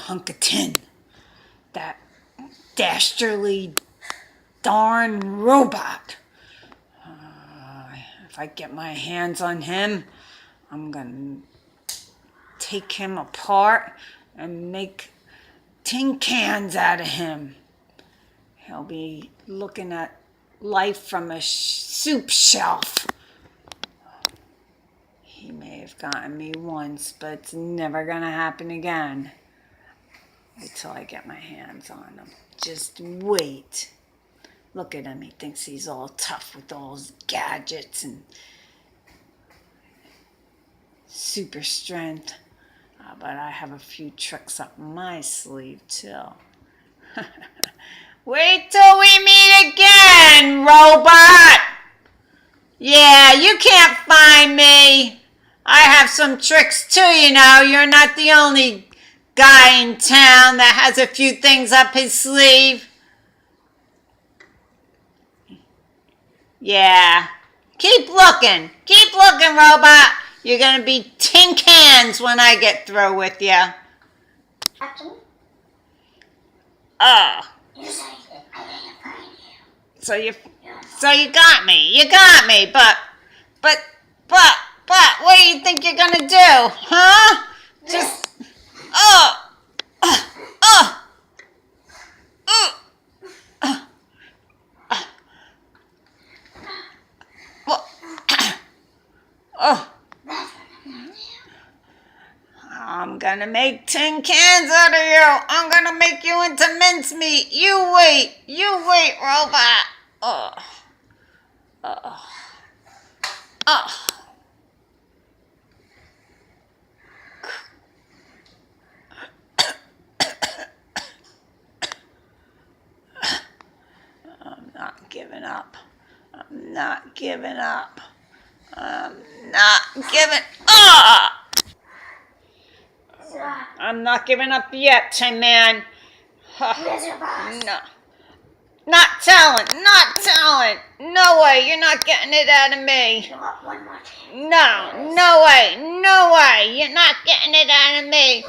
hunk of tin. That dastardly darn robot. If I get my hands on him, I'm gonna take him apart and make tin cans out of him. He'll be looking at life from a soup shelf. He may have gotten me once, but it's never gonna happen again. Wait till I get my hands on him. Just wait. Look at him. He thinks he's all tough with all his gadgets and super strength. But I have a few tricks up my sleeve, too. Wait till we meet again, robot! Yeah, you can't find me. I have some tricks, too, you know. You're not the only guy in town that has a few things up his sleeve. Yeah. Keep looking, robot. You're gonna be tin cans when I get through with you. After me? Oh. You said I didn't find you. So you got me, but, what do you think you're gonna do, huh? Just, I'm gonna make tin cans out of you. I'm gonna make you into mincemeat. You wait, robot. I'm not giving up. I'm not giving up. I'm not giving up yet, Tin Man. No. Not telling. No way, you're not getting it out of me. You want one more time? No way, you're not getting it out of me.